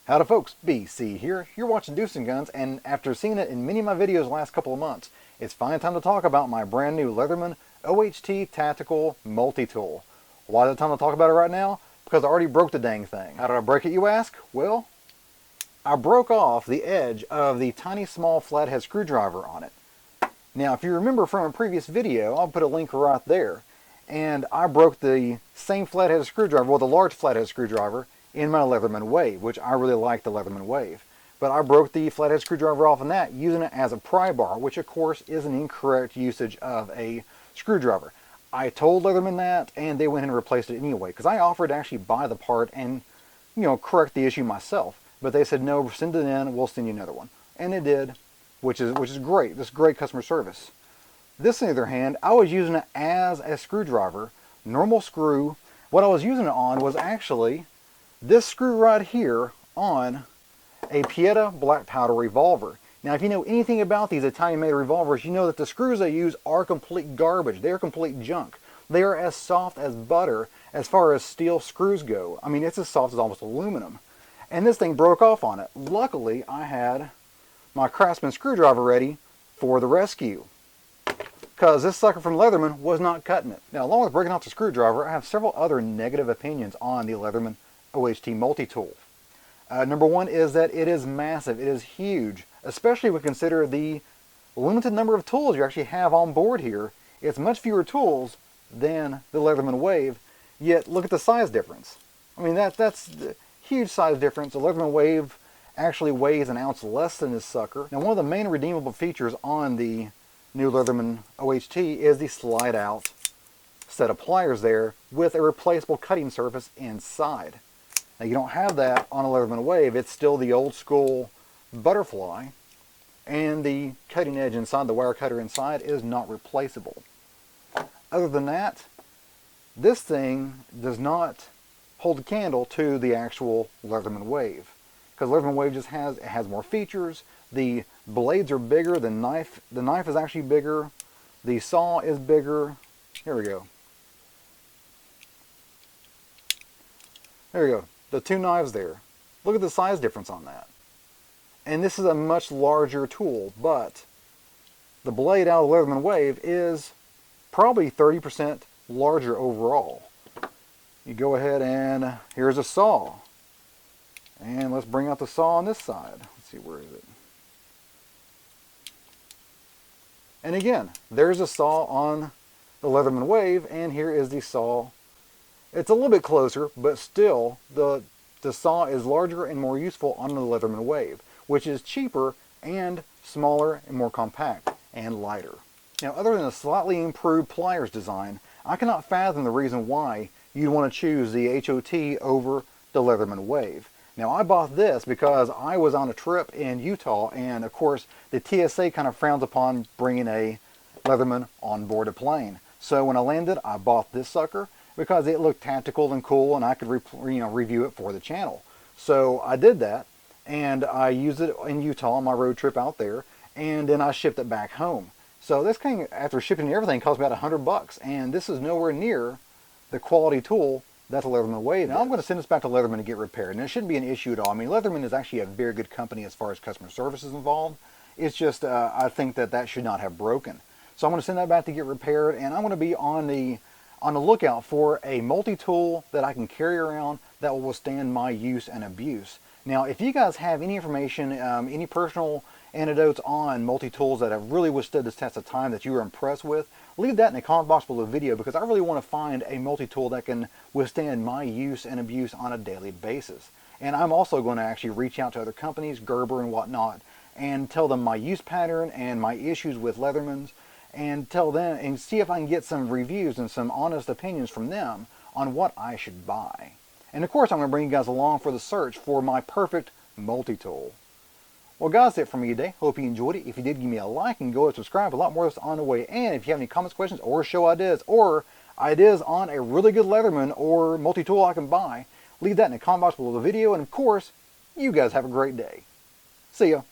Howdy folks, BC here. You're watching Deuce and Guns, and after seeing it in many of my videos the last couple of months, it's finally time to talk about my brand new Leatherman OHT Tactical Multi-Tool. Why is it time to talk about it right now? Because I already broke the dang thing. How did I break it, you ask? Well, I broke off the edge of the tiny small flathead screwdriver on it. Now, if you remember from a previous video, I'll put a link right there, and I broke the same flathead screwdriver, well, the large flathead screwdriver, in my Leatherman Wave, which I really like the Leatherman Wave. But I broke the flathead screwdriver off in that using it as a pry bar, which of course is an incorrect usage of a screwdriver. I told Leatherman that, and they went and replaced it anyway, because I offered to actually buy the part and, correct the issue myself. But they said, no, send it in, we'll send you another one. And it did, which is great. This is great customer service. This, on the other hand, I was using it as a screwdriver, normal screw. What I was using it on was actually this screw right here on a Pieta black powder revolver. Now, if you know anything about these Italian-made revolvers, you know that the screws they use are complete garbage. They are complete junk. They are as soft as butter as far as steel screws go. I mean, it's as soft as almost aluminum. And this thing broke off on it. Luckily, I had my Craftsman screwdriver ready for the rescue, because this sucker from Leatherman was not cutting it. Now, along with breaking off the screwdriver, I have several other negative opinions on the Leatherman OHT multi-tool. Number one is that it is massive. It is huge, especially when you consider the limited number of tools you actually have on board here. It's much fewer tools than the Leatherman Wave, yet look at the size difference. I mean, that's the huge size difference. The Leatherman Wave actually weighs an ounce less than this sucker. Now, one of the main redeemable features on the new Leatherman OHT is the slide out set of pliers there with a replaceable cutting surface inside. Now, you don't have that on a Leatherman Wave. It's still the old school butterfly, and the cutting edge inside, the wire cutter inside, is not replaceable. Other than that, this thing does not hold a candle to the actual Leatherman Wave, because Leatherman Wave just has more features. The blades are bigger. The knife is actually bigger. The saw is bigger. Here we go. There we go. The two knives there. Look at the size difference on that. And this is a much larger tool, but the blade out of the Leatherman Wave is probably 30% larger overall. You go ahead and here's a saw. And let's bring out the saw on this side. Let's see, where is it? And again, there's a saw on the Leatherman Wave, and here is the saw. It's a little bit closer, but still, the saw is larger and more useful on the Leatherman Wave, which is cheaper and smaller and more compact and lighter. Now, other than a slightly improved pliers design, I cannot fathom the reason why you'd want to choose the HOT over the Leatherman Wave. Now, I bought this because I was on a trip in Utah, and of course, the TSA kind of frowns upon bringing a Leatherman on board a plane. So when I landed, I bought this sucker because it looked tactical and cool, and I could review it for the channel. So I did that, and I used it in Utah on my road trip out there, and then I shipped it back home. So this thing, after shipping and everything, cost about $100, and this is nowhere near the quality tool that the Leatherman Wave. Now I'm going to send this back to Leatherman to get repaired, and it shouldn't be an issue at all. I mean, Leatherman is actually a very good company as far as customer service is involved. It's just I think that should not have broken. So I'm going to send that back to get repaired, and I'm going to be on the lookout for a multi-tool that I can carry around that will withstand my use and abuse. Now, if you guys have any information, any personal anecdotes on multi-tools that have really withstood this test of time that you were impressed with, leave that in the comment box below the video, because I really want to find a multi-tool that can withstand my use and abuse on a daily basis. And I'm also going to actually reach out to other companies, Gerber and whatnot, and tell them my use pattern and my issues with Leathermans, and tell them and see if I can get some reviews and some honest opinions from them on what I should buy. And of course, I'm going to bring you guys along for the search for my perfect multi-tool. Well, guys, that's it for me today. Hope you enjoyed it. If you did, give me a like and go and subscribe. A lot more is on the way. And if you have any comments, questions, or show ideas on a really good Leatherman or multi-tool I can buy, leave that in the comment box below the video. And of course, you guys have a great day. See ya.